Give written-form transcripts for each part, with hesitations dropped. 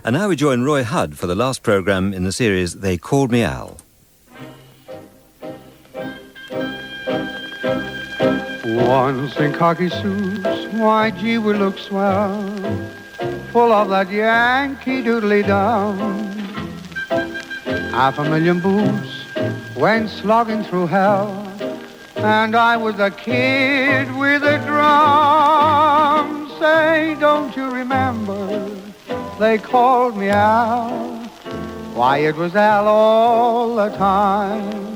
And now we join Roy Hudd for the last programme in the series They Called Me Al. Once in khaki suits, why gee we look swell, full of that Yankee doodly-dum. 500,000 boots went slogging through hell, and I was a kid with a drum. Say, don't you remember, they called me Al. Why, it was Al all the time.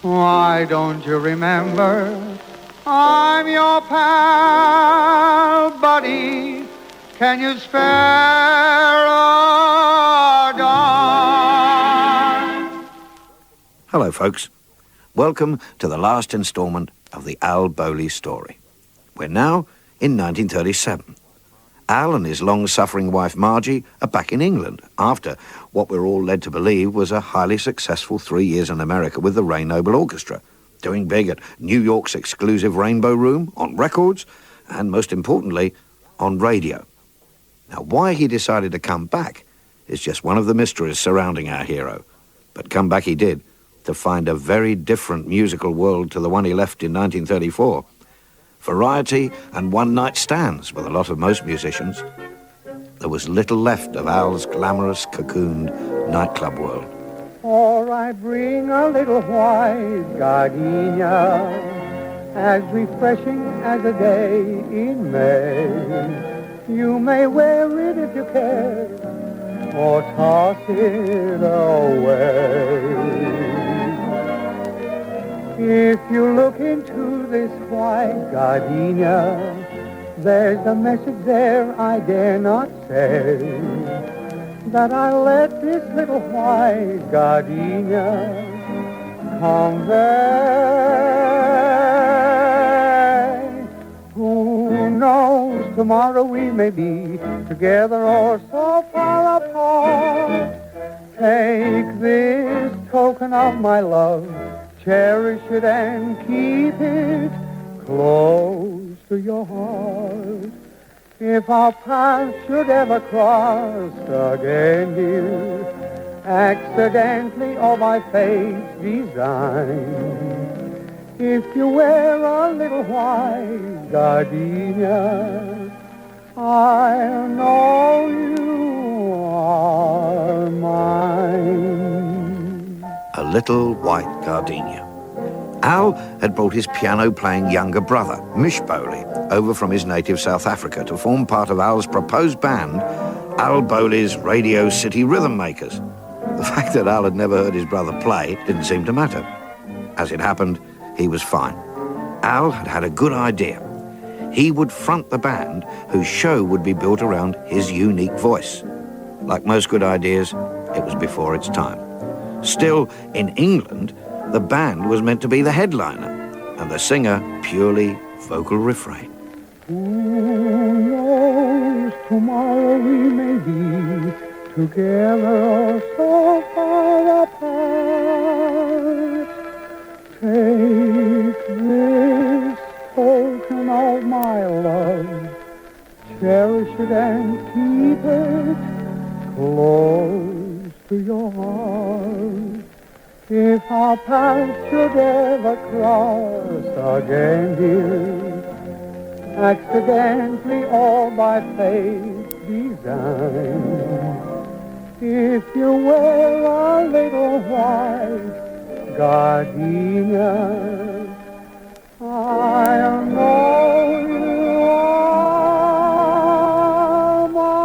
Why don't you remember, I'm your pal, buddy. Can you spare a dime? Hello, folks. Welcome to the last instalment of the Al Bowley story. We're now in 1937. Al and his long-suffering wife Margie are back in England after what we're all led to believe was a highly successful 3 years in America with the Ray Noble Orchestra, doing big at New York's exclusive Rainbow Room, on records, and most importantly, on radio. Now, why he decided to come back is just one of the mysteries surrounding our hero. But come back he did, to find a very different musical world to the one he left in 1934. Variety and one-night stands with a lot of most musicians. There was little left of Al's glamorous, cocooned nightclub world. For I bring a little white gardenia, as refreshing as a day in May. You may wear it if you care, or toss it away. If you look into this white gardenia, there's a message there I dare not say, that I let this little white gardenia convey. Who knows, tomorrow we may be together or so far apart. Take this token of my love, cherish it and keep it close to your heart. If our paths should ever cross again, dear, accidentally or by fate's design, if you wear a little white gardenia, I'll know you are mine. A little white gardenia. Al had brought his piano-playing younger brother, Mish Bowley, over from his native South Africa to form part of Al's proposed band, Al Bowley's Radio City Rhythm Makers. The fact that Al had never heard his brother play didn't seem to matter. As it happened, he was fine. Al had had a good idea. He would front the band, whose show would be built around his unique voice. Like most good ideas, it was before its time. Still, in England, the band was meant to be the headliner, and the singer purely vocal refrain. Who knows, tomorrow we may be together or so far apart. Take this token of my love, cherish it and keep it close to your heart. If our paths should ever cross again, dear, accidentally or by fate's design, if you wear a little white gardenia, I'll know you are mine.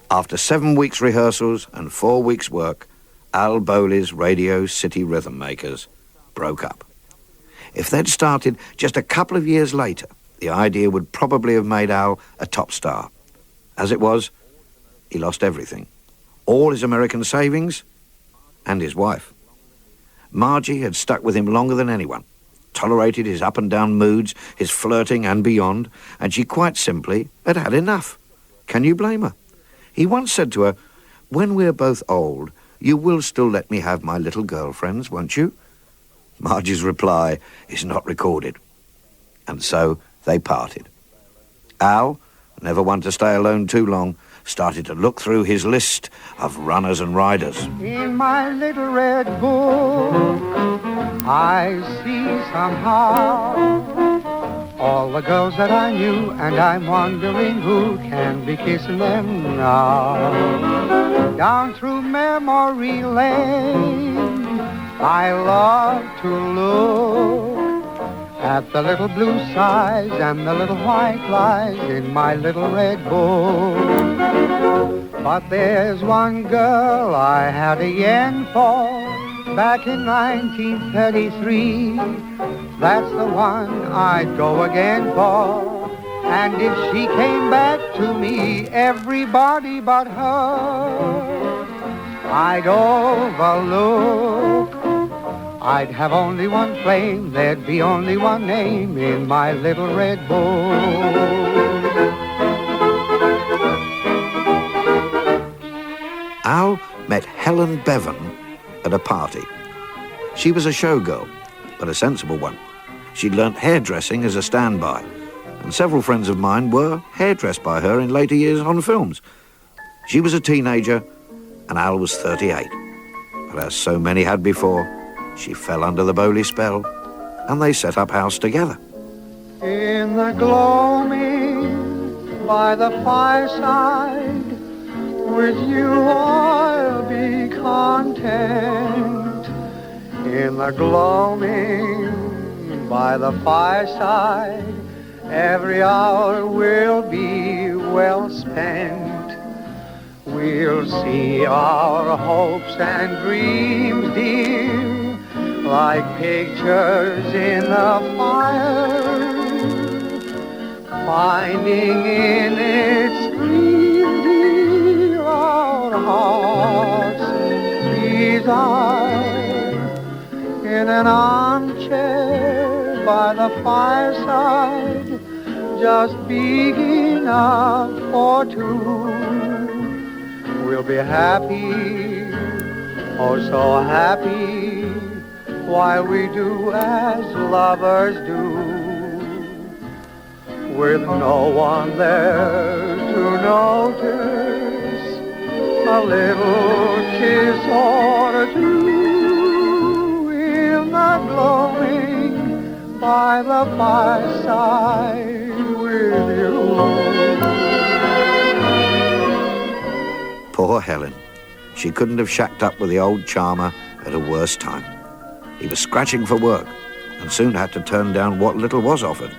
After 7 weeks' rehearsals and 4 weeks' work, Al Bowley's Radio City Rhythm Makers broke up. If they'd started just a couple of years later, the idea would probably have made Al a top star. As it was, he lost everything. All his American savings and his wife. Margie had stuck with him longer than anyone, tolerated his up and down moods, his flirting and beyond, and she quite simply had had enough. Can you blame her? He once said to her, "When we're both old, you will still let me have my little girlfriends, won't you?" Margie's reply is not recorded. And so they parted. Al, never one to stay alone too long, started to look through his list of runners and riders. In my little red book, I see somehow all the girls that I knew, and I'm wondering who can be kissing them now. Down through memory lane, I love to look at the little blue skies and the little white lies in my little red book. But there's one girl I had a yen for back in 1933. That's the one I'd go again for. And if she came back to me, everybody but her I'd overlook. I'd have only one flame, there'd be only one name in my little red book. Al met Helen Bevan at a party. She was a showgirl, but a sensible one. She'd learnt hairdressing as a standby, and several friends of mine were hairdressed by her in later years on films. She was a teenager, and Al was 38. But as so many had before, she fell under the Bowley spell, and they set up house together. In the gloaming by the fireside, with you I'll be content. In the gloaming by the fireside, every hour will be well spent. We'll see our hopes and dreams, dear, like pictures in the fire, finding in its gleam, dear, our hearts desire. In an armchair by the fireside, just big enough for two, we'll be happy, oh so happy, while we do as lovers do, with no one there to notice, a little kiss or two, in the gloaming by the fireside with you. Poor Helen. She couldn't have shacked up with the old charmer at a worse time. He was scratching for work and soon had to turn down what little was offered.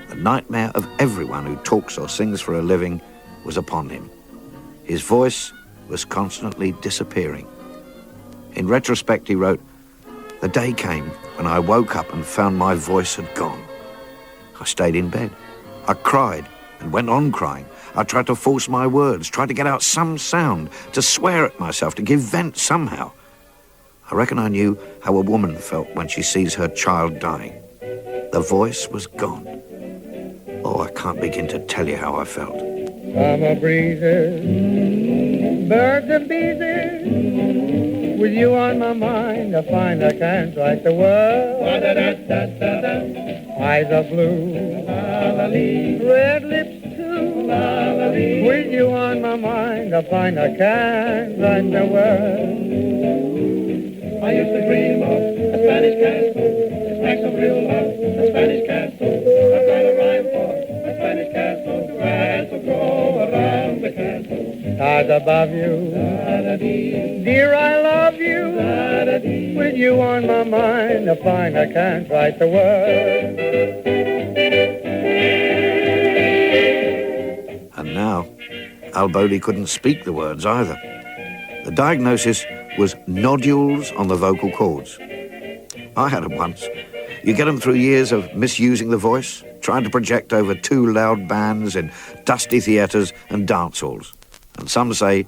The nightmare of everyone who talks or sings for a living was upon him. His voice was constantly disappearing. In retrospect, he wrote, "The day came when I woke up and found my voice had gone. I stayed in bed. I cried and went on crying. I tried to force my words, tried to get out some sound, to swear at myself, to give vent somehow. I reckon I knew how a woman felt when she sees her child dying. The voice was gone. Oh, I can't begin to tell you how I felt." Summer breezes, birds and bees, with you on my mind, I find I can't write the words. Eyes are blue, red lips too, with you on my mind, I find I can't write the words. I used to dream of a Spanish castle, the stacks of real love, a Spanish castle. I've got a rhyme for a Spanish castle, grass will grow around the castle. Stars above you, dear, I love you. With you on my mind, I find I can't write the words. And now, Al Bowley couldn't speak the words either. The diagnosis was nodules on the vocal cords. I had them once. You get them through years of misusing the voice, trying to project over two loud bands in dusty theatres and dance halls. And some say,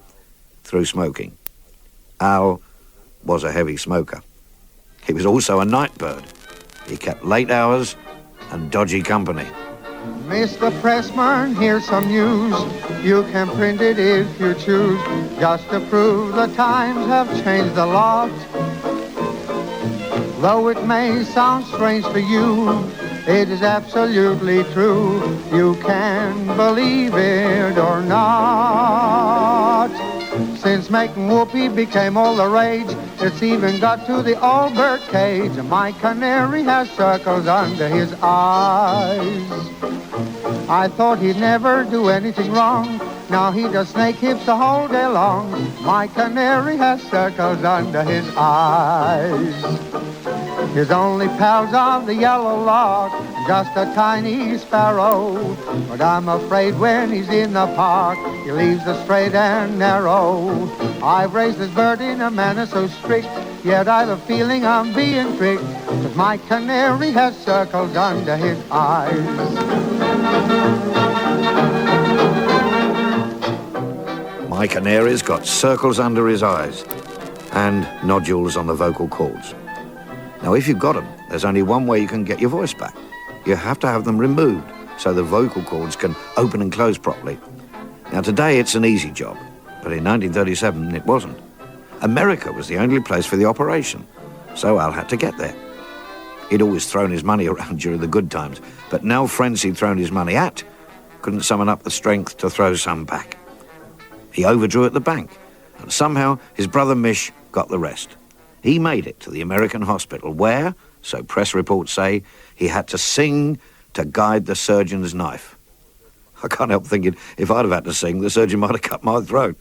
through smoking. Al was a heavy smoker. He was also a night bird. He kept late hours and dodgy company. Mr. Pressman, here's some news. You can print it if you choose, just to prove the times have changed a lot. Though it may sound strange to you, it is absolutely true. You can believe it or not. Since making whoopee became all the rage, it's even got to the old bird cage. My canary has circles under his eyes. I thought he'd never do anything wrong. Now he does snake hips the whole day long. My canary has circles under his eyes. His only pals are the yellow lark, just a tiny sparrow. But I'm afraid when he's in the park, he leaves the straight and narrow. I've raised this bird in a manner so strict, yet I've a feeling I'm being tricked, 'cause my canary has circles under his eyes. My canary's got circles under his eyes and nodules on the vocal cords. Now, if you've got them, there's only one way you can get your voice back. You have to have them removed so the vocal cords can open and close properly. Now, today it's an easy job, but in 1937 it wasn't. America was the only place for the operation, so Al had to get there. He'd always thrown his money around during the good times, but now friends he'd thrown his money at couldn't summon up the strength to throw some back. He overdrew at the bank, and somehow his brother Mish got the rest. He made it to the American hospital where, so press reports say, he had to sing to guide the surgeon's knife. I can't help thinking if I'd have had to sing, the surgeon might have cut my throat.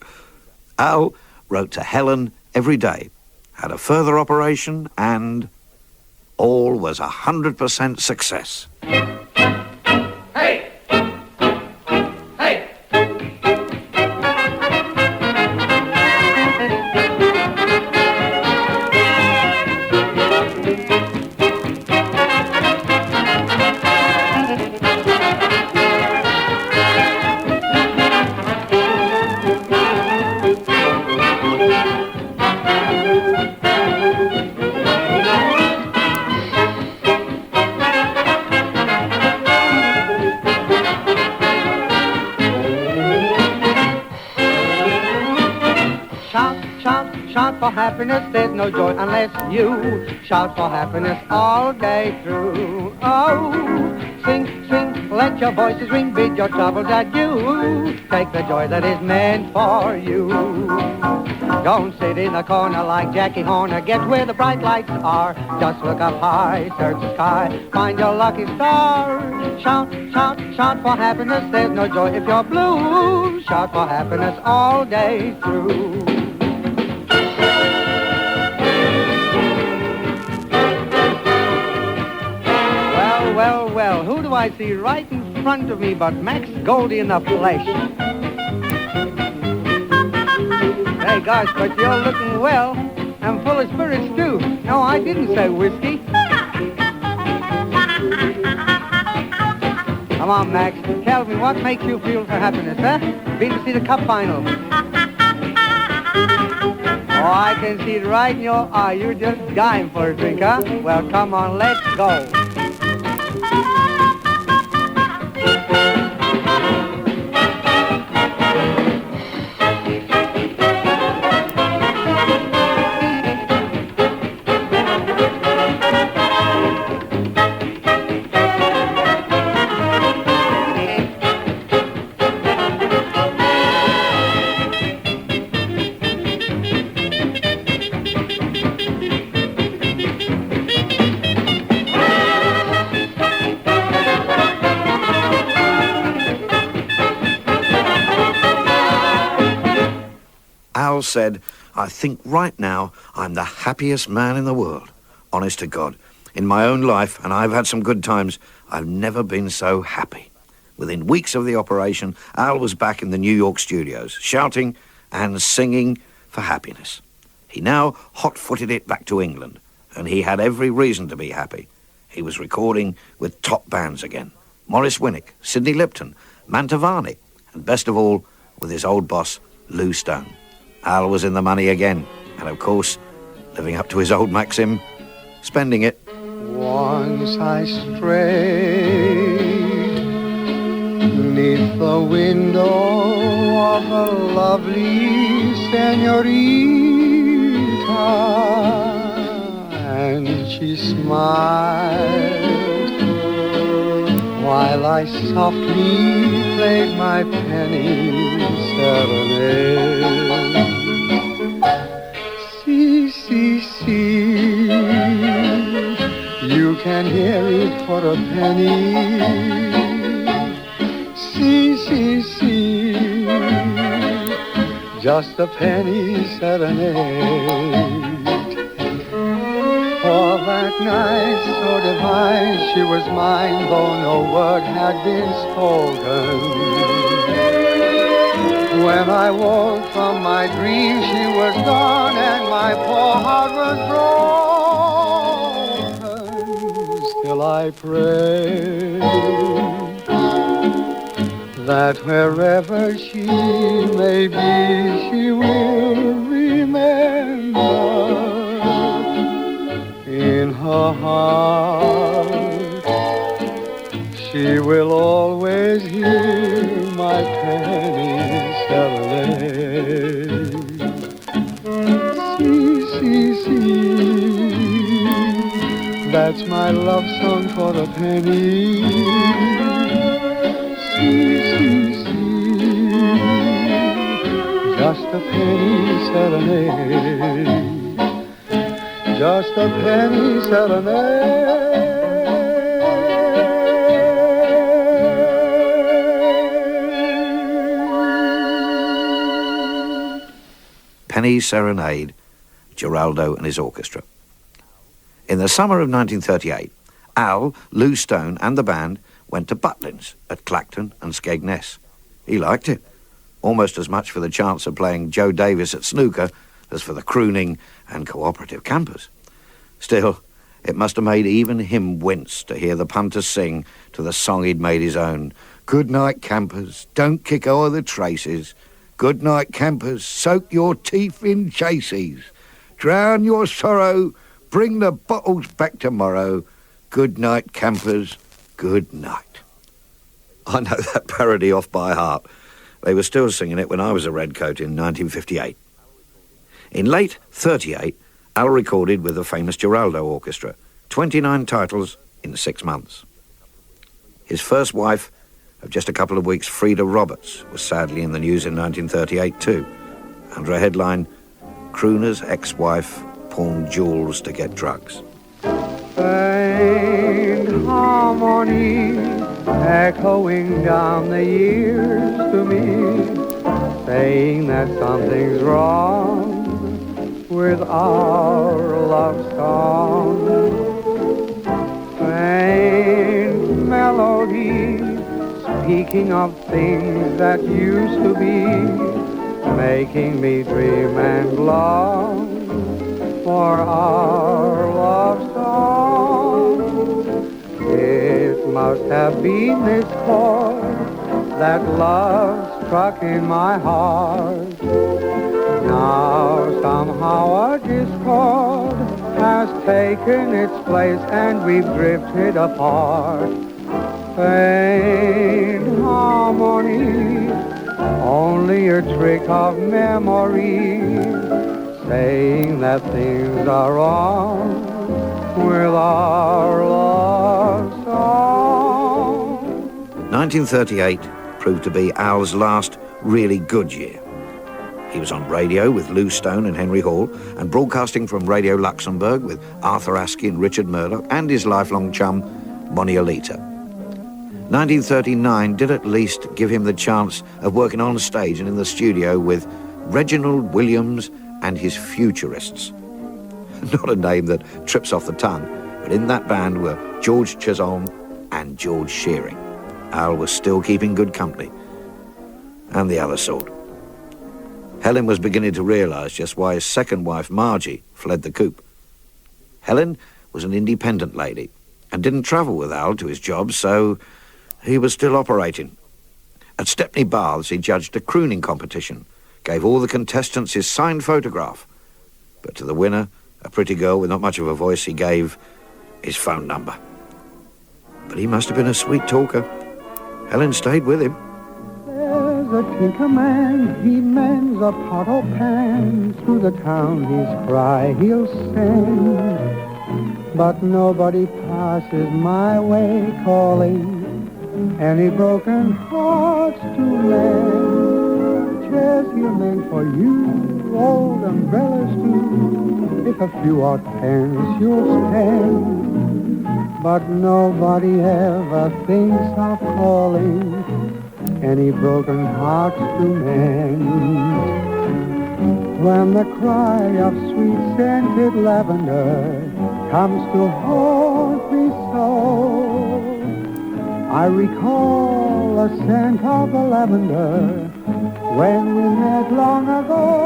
Al wrote to Helen every day, had a further operation, and all was 100% success. Hey! Hey! Shout for happiness, there's no joy unless you shout for happiness all day through. Oh, sing, sing, let your voices ring, bid your troubles adieu. Take the joy that is meant for you. Don't sit in a corner like Jackie Horner, get where the bright lights are. Just look up high, search the sky, find your lucky star. Shout, shout, shout for happiness, there's no joy if you're blue. Shout for happiness all day through. Well, who do I see right in front of me but Max Goldie in the flesh? Hey, gosh, but you're looking well and full of spirits, too. No, I didn't say whiskey. Come on, Max, tell me, what makes you feel for happiness, huh? Been to see the Cup final? Oh, I can see it right in your eye. You're just dying for a drink, huh? Well, come on, let's go. Al said, I think right now I'm the happiest man in the world. Honest to God. In my own life, and I've had some good times, I've never been so happy. Within weeks of the operation, Al was back in the New York studios, shouting and singing for happiness. He now hot-footed it back to England, and he had every reason to be happy. He was recording with top bands again. Maurice Winnick, Sidney Lipton, Mantovani, and best of all, with his old boss, Lou Stone. Al was in the money again, and of course, living up to his old maxim, spending it. Once I strayed neath the window of a lovely senorita, and she smiled while I softly played my penny serenade. See, see, see, you can hear it for a penny. See, see, see, just a penny serenade. For that night so divine, she was mine, though no word had been spoken. When I woke from my dream, she was gone, and my poor heart was broken. Still I pray that wherever she may be, she will remember in her heart. She will always hear my penny serenade. See, see, see, that's my love song for a penny. See, see, see, just a penny serenade. Just a penny serenade. Penny Serenade, Geraldo and his orchestra. In the summer of 1938, Al, Lou Stone and the band went to Butlin's at Clacton and Skegness. He liked it, almost as much for the chance of playing Joe Davis at snooker as for the crooning and cooperative campers. Still, it must have made even him wince to hear the punters sing to the song he'd made his own. Good night, campers, don't kick o'er the traces. Good night, campers, soak your teeth in chases. Drown your sorrow, bring the bottles back tomorrow. Good night, campers, good night. I know that parody off by heart. They were still singing it when I was a redcoat in 1958. In late 38, Al recorded with the famous Geraldo Orchestra, 29 titles in 6 months. His first wife of just a couple of weeks, Frida Roberts, was sadly in the news in 1938 too, under a headline, Crooner's ex-wife pawned jewels to get drugs. Faint harmony echoing down the years to me, saying that something's wrong with our love song. Faint melody speaking of things that used to be, making me dream and long for our love song. It must have been this chord that love struck in my heart. Now somehow a discord has taken its place and we've drifted apart. Faint harmony, only a trick of memory, saying that things are wrong with our love song. 1938 proved to be Al's last really good year. He was on radio with Lou Stone and Henry Hall, and broadcasting from Radio Luxembourg with Arthur Askey and Richard Murdoch and his lifelong chum, Monty Alita. 1939 did at least give him the chance of working on stage and in the studio with Reginald Williams and his Futurists. Not a name that trips off the tongue, but in that band were George Chisholm and George Shearing. Al was still keeping good company, and the other sort. Helen was beginning to realise just why his second wife, Margie, fled the coop. Helen was an independent lady and didn't travel with Al to his job, so he was still operating. At Stepney Baths, he judged a crooning competition, gave all the contestants his signed photograph, but to the winner, a pretty girl with not much of a voice, he gave his phone number. But he must have been a sweet talker. Helen stayed with him. There's a tinker man, he mends a pot or pan. Through the town his cry he'll send. but nobody passes my way calling any broken hearts to mend. Chairs here meant for you, old umbrellas too, if a few odd pence you'll spend. But nobody ever thinks of calling any broken hearts to mend. When the cry of sweet scented lavender comes to haunt me so, I recall the scent of the lavender when we met long ago.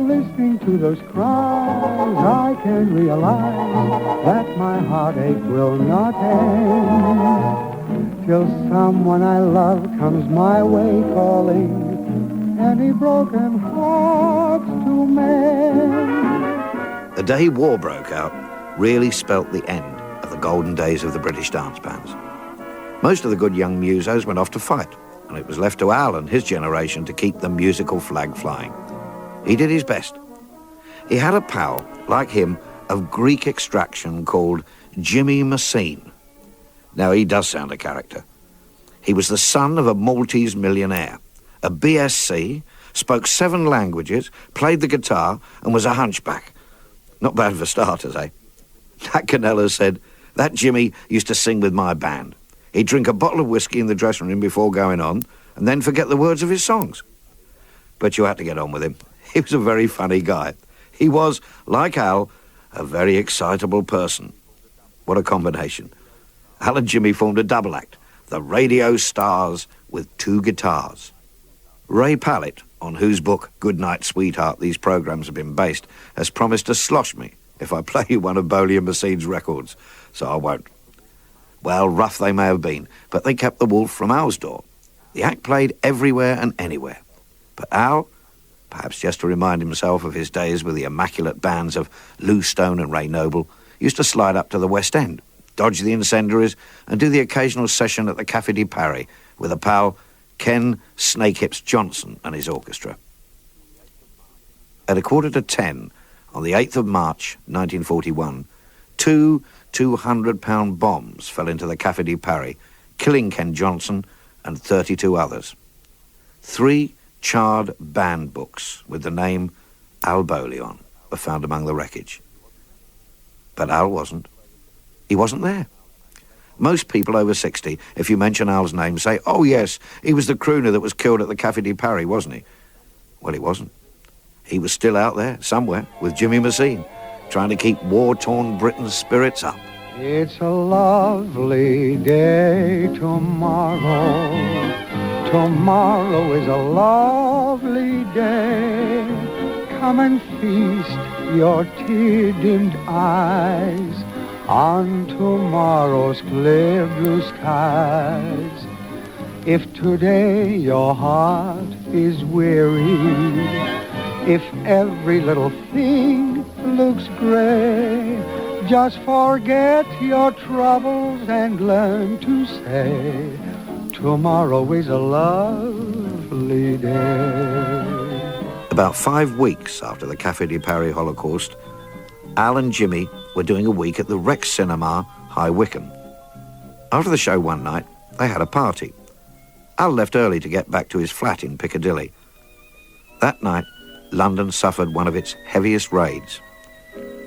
Listening to those cries, I can realize that my heartache will not end till someone I love comes my way calling any broken hearts to mend. The day war broke out really spelt the end of the golden days of the British dance bands. Most of the good young musos went off to fight, and it was left to Al and his generation to keep the musical flag flying. He did his best. He had a pal, like him, of Greek extraction called Jimmy Messine. Now, he does sound a character. He was the son of a Maltese millionaire, a BSc, spoke 7 languages, played the guitar, and was a hunchback. Not bad for starters, eh? Nat Canella said, that Jimmy used to sing with my band. He'd drink a bottle of whiskey in the dressing room before going on, and then forget the words of his songs. But you had to get on with him. He was a very funny guy. He was, like Al, a very excitable person. What a combination. Al and Jimmy formed a double act, the radio stars with 2 guitars. Ray Pallett, on whose book Goodnight Sweetheart these programmes have been based, has promised to slosh me if I play you one of Bowley and Massine's records, so I won't. Well, rough they may have been, but they kept the wolf from Al's door. The act played everywhere and anywhere. But Al, perhaps just to remind himself of his days with the immaculate bands of Lou Stone and Ray Noble, used to slide up to the West End, dodge the incendiaries, and do the occasional session at the Café de Paris with a pal, Ken Snakehips Johnson, and his orchestra. At 10:15 on the 8th of March 1941, 2 200-pound bombs fell into the Café de Paris, killing Ken Johnson and 32 others. 3 charred band books with the name Al Bowley on were found among the wreckage. But Al wasn't. He wasn't there. Most people over 60, if you mention Al's name, say, oh yes, he was the crooner that was killed at the Café de Paris, wasn't he? Well, he wasn't. He was still out there, somewhere, with Jimmy Messine, trying to keep war-torn Britain's spirits up. It's a lovely day tomorrow. Tomorrow is a lovely day. Come and feast your tear-dimmed eyes on tomorrow's clear blue skies. If today your heart is weary, if every little thing looks gray, just forget your troubles and learn to say, tomorrow is a lovely day. About 5 weeks after the Café de Paris Holocaust, Al and Jimmy were doing a week at the Rex Cinema, High Wycombe. After the show one night, they had a party. Al left early to get back to his flat in Piccadilly. That night, London suffered one of its heaviest raids.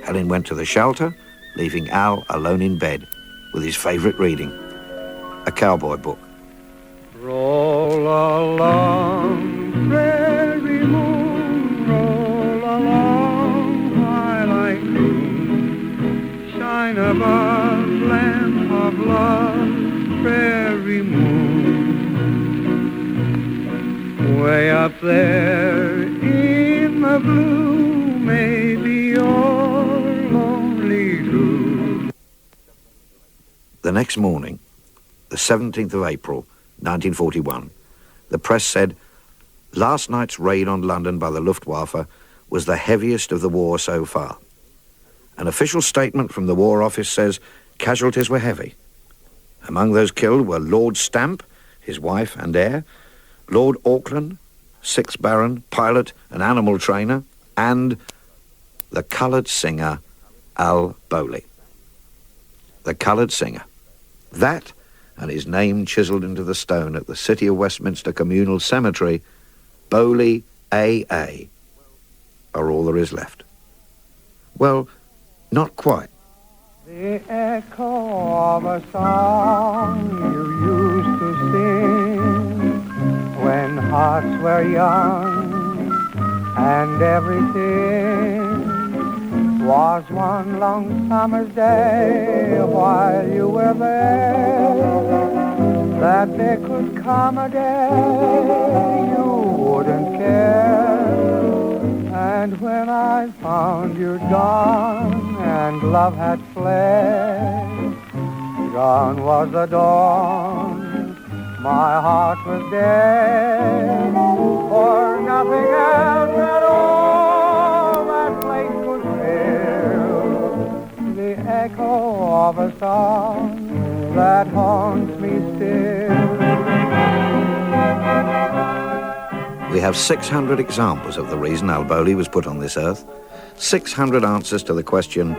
Helen went to the shelter, leaving Al alone in bed with his favourite reading, a cowboy book. Roll along, prairie moon, roll along while I croon. Shine above, lamp of love, prairie moon. Way up there in the blue, maybe you're lonely too. The next morning, the 17th of April, 1941, the press said, last night's raid on London by the Luftwaffe was the heaviest of the war so far. An official statement from the War Office says casualties were heavy. Among those killed were Lord Stamp, his wife and heir, Lord Auckland, 6th Baron, pilot and animal trainer, and the coloured singer Al Bowley, the coloured singer. That, and his name chiselled into the stone at the City of Westminster Communal Cemetery, Bowley A.A., are all there is left. Well, not quite. The echo of a song you used to sing when hearts were young and everything was one long summer's day while you were there, that there could come a day you wouldn't care. And when I found you gone and love had fled, gone was the dawn, my heart was dead, for nothing else at all that place could fill the echo of a song that haunts me still. We have 600 examples of the reason Al Bowley was put on this earth, 600 answers to the question,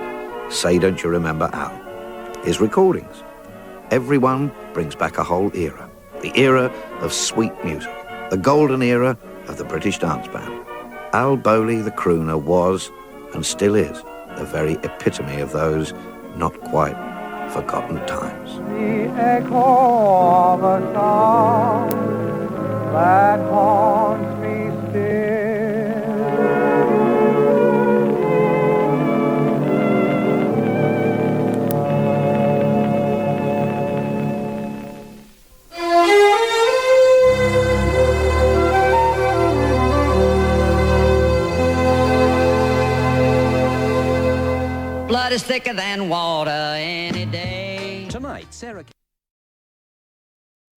say don't you remember Al? His recordings. Every one brings back a whole era, the era of sweet music, the golden era of the British dance band. Al Bowley, the crooner, was, and still is, the very epitome of those not quite forgotten times. The echo of a song that haunts me still. Blood is thicker than water any day. Tonight, Sarah...